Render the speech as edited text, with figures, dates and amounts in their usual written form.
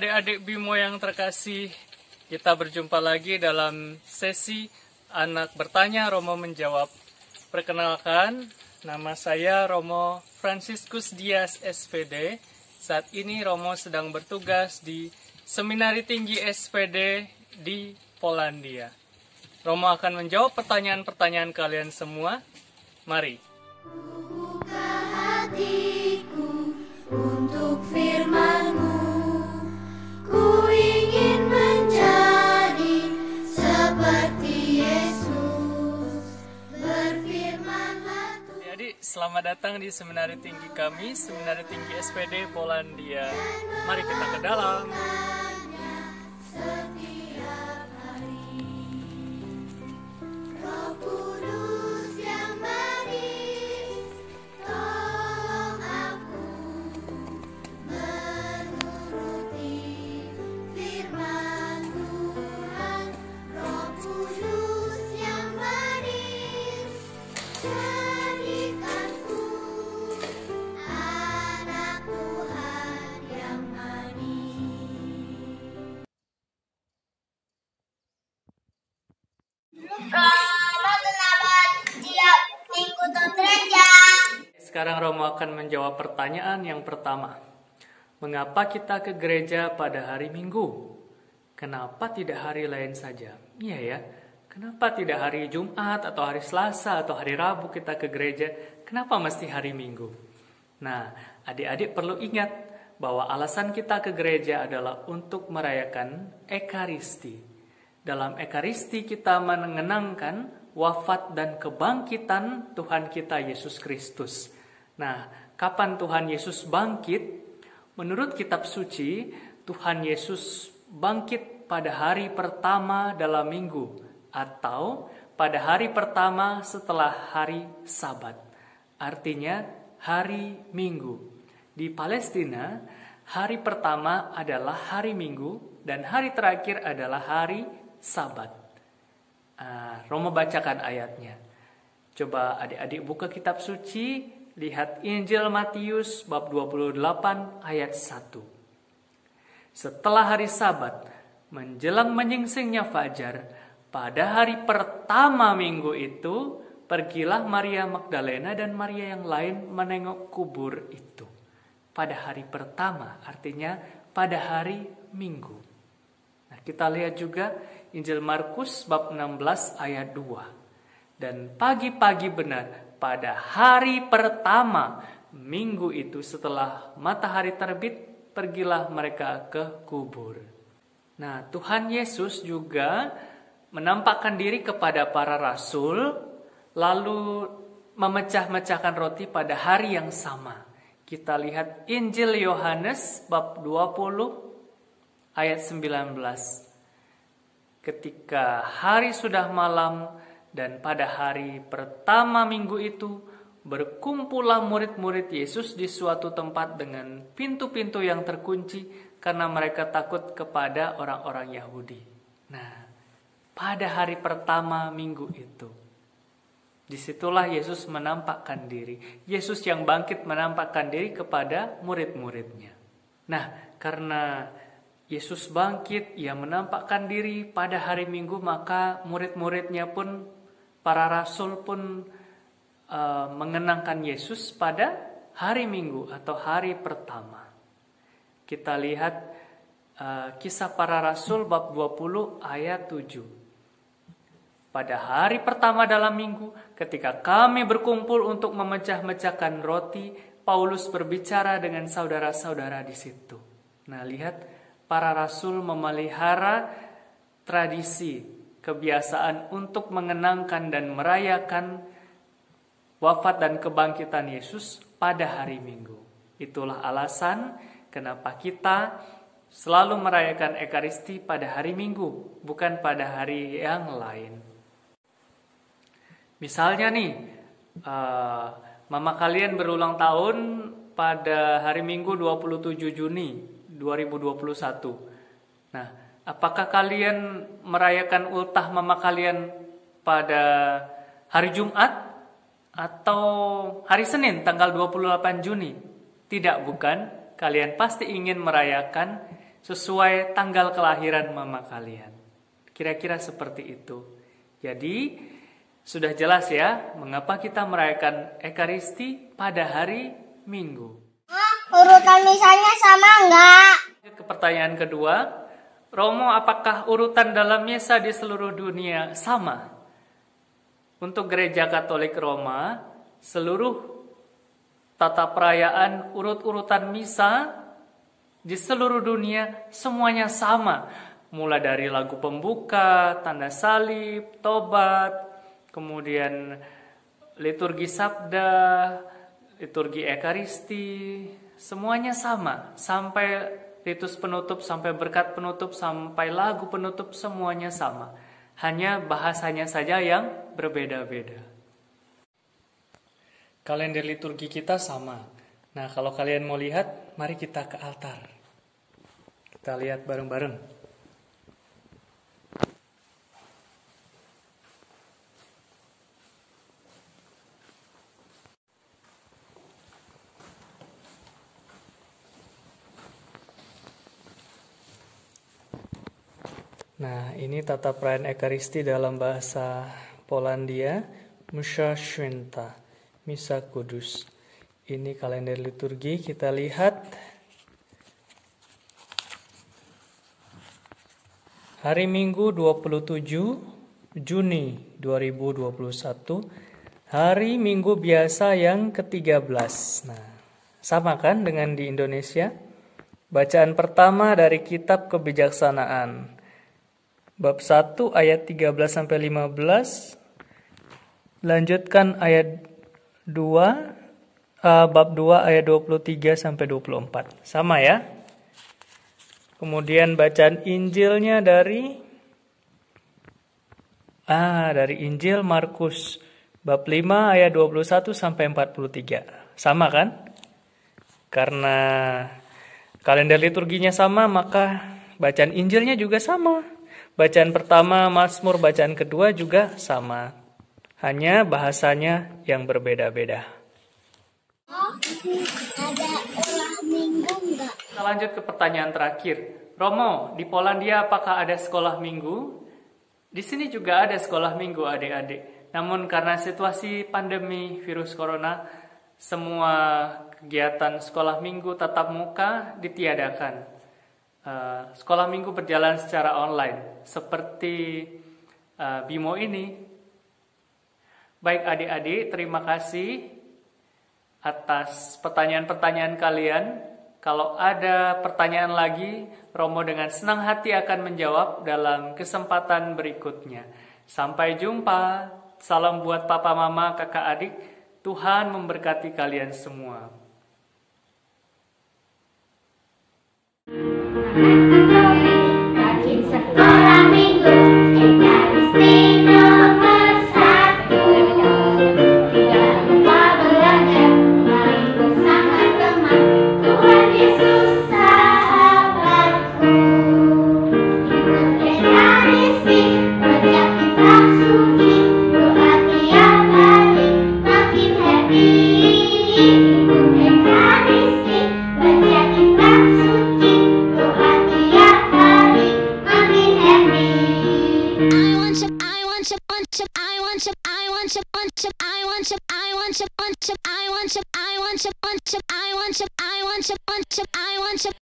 adik-adik Bimo yang terkasih, kita berjumpa lagi dalam sesi Anak Bertanya, Romo Menjawab. Perkenalkan, nama saya Romo Franciscus Dias SPD. Saat ini Romo sedang bertugas di Seminari Tinggi SPD di Polandia. Romo akan menjawab pertanyaan-pertanyaan kalian semua. Mari. Buka hatiku untuk firman-Mu, ku ingin menjadi seperti Yesus. Berfirmanlah Tuhan. Jadi selamat datang di Seminari Tinggi kami, Seminari Tinggi SPD Polandia. Mari kita ke dalam. Setiap hari, Roh Kudus yang manis, tolong aku menuruti firman Tuhan. Roh Kudus yang manis, jadikanku anak Tuhan yang manis. Sekarang Romo akan menjawab pertanyaan yang pertama. Mengapa kita ke gereja pada hari Minggu? Kenapa tidak hari lain saja? Iya ya, kenapa tidak hari Jumat atau hari Selasa atau hari Rabu kita ke gereja? Kenapa mesti hari Minggu? Nah, adik-adik perlu ingat bahwa alasan kita ke gereja adalah untuk merayakan Ekaristi. Dalam Ekaristi kita mengenangkan wafat dan kebangkitan Tuhan kita Yesus Kristus. Nah, kapan Tuhan Yesus bangkit? Menurut kitab suci, Tuhan Yesus bangkit pada hari pertama dalam minggu atau pada hari pertama setelah hari Sabat. Artinya hari Minggu. Di Palestina, hari pertama adalah hari Minggu dan hari terakhir adalah hari Sabat. Romo bacakan ayatnya. Coba adik-adik buka kitab suci, lihat Injil Matius bab 28 ayat 1. Setelah hari Sabat, menjelang menyingsingnya fajar, pada hari pertama minggu itu, pergilah Maria Magdalena dan Maria yang lain menengok kubur itu. Pada hari pertama, artinya pada hari Minggu. Nah, kita lihat juga Injil Markus bab 16 ayat 2. Dan pagi-pagi benar, pada hari pertama minggu itu setelah matahari terbit, pergilah mereka ke kubur. Nah, Tuhan Yesus juga menampakkan diri kepada para rasul, lalu memecah-mecahkan roti pada hari yang sama. Kita lihat Injil Yohanes bab 20 ayat 19. Ketika hari sudah malam dan pada hari pertama minggu itu, berkumpullah murid-murid Yesus di suatu tempat dengan pintu-pintu yang terkunci karena mereka takut kepada orang-orang Yahudi. Nah, pada hari pertama minggu itu, disitulah Yesus menampakkan diri. Yesus yang bangkit menampakkan diri kepada murid-muridnya. Nah, karena Yesus bangkit, ia menampakkan diri pada hari Minggu, maka murid-muridnya pun, para rasul pun mengenangkan Yesus pada hari Minggu atau hari pertama. Kita lihat kisah para rasul bab 20 ayat 7. Pada hari pertama dalam minggu, ketika kami berkumpul untuk memecah-mecahkan roti, Paulus berbicara dengan saudara-saudara di situ. Nah, lihat, para rasul memelihara tradisi, kebiasaan untuk mengenangkan dan merayakan wafat dan kebangkitan Yesus pada hari Minggu. Itulah alasan kenapa kita selalu merayakan Ekaristi pada hari Minggu, bukan pada hari yang lain. Misalnya nih, mama kalian berulang tahun pada hari Minggu 27 Juni 2021. Nah, apakah kalian merayakan ultah mama kalian pada hari Jumat atau hari Senin tanggal 28 Juni? Tidak, bukan? Kalian pasti ingin merayakan sesuai tanggal kelahiran mama kalian. Kira-kira seperti itu. Jadi, sudah jelas ya mengapa kita merayakan Ekaristi pada hari Minggu. Urutan misanya sama enggak? Ke pertanyaan kedua, Romo, apakah urutan dalam misa di seluruh dunia sama? Untuk Gereja Katolik Roma, seluruh tata perayaan urut-urutan misa di seluruh dunia semuanya sama. Mulai dari lagu pembuka, tanda salib, tobat, kemudian liturgi sabda, liturgi Ekaristi, semuanya sama. Sampai ritus penutup, sampai berkat penutup, sampai lagu penutup, semuanya sama. Hanya bahasanya saja yang berbeda-beda. Kalender liturgi kita sama. Nah, kalau kalian mau lihat, mari kita ke altar. Kita lihat bareng-bareng. Nah, ini tata perayaan Ekaristi dalam bahasa Polandia, Msza Święta, Misa Kudus. Ini kalender liturgi, kita lihat. Hari Minggu 27 Juni 2021, hari Minggu biasa yang ke-13. Nah, sama kan dengan di Indonesia? Bacaan pertama dari Kitab Kebijaksanaan. Bab 1 ayat 13-15. Lanjutkan ayat 2, bab 2 ayat 23-24. Sama ya? Kemudian bacaan Injilnya dari Injil Markus bab 5 ayat 21-43. Sama kan? Karena kalender liturginya sama, maka bacaan Injilnya juga sama. Bacaan pertama Mazmur, bacaan kedua juga sama. Hanya bahasanya yang berbeda-beda. Ada olah minggu enggak? Kita lanjut ke pertanyaan terakhir. Romo, di Polandia apakah ada sekolah minggu? Di sini juga ada sekolah minggu, adik-adik. Namun karena situasi pandemi virus corona, semua kegiatan sekolah minggu tatap muka ditiadakan. Sekolah minggu berjalan secara online, seperti Bimo ini. Baik adik-adik, terima kasih atas pertanyaan-pertanyaan kalian. Kalau ada pertanyaan lagi, Romo dengan senang hati akan menjawab dalam kesempatan berikutnya. Sampai jumpa. Salam buat papa, mama, kakak, adik. Tuhan memberkati kalian semua. Rajin sekolah minggu, Ekaristi nomor 1. Tidak lupa belajar, mari bersama teman, Tuhan Yesus sahabatku. Ikut Ekaristi, baca kitab suci, doa tiap hari, makin happy. Ikut Ekaristi, baca kitab suci, doa tiap hari, makin happy. I want to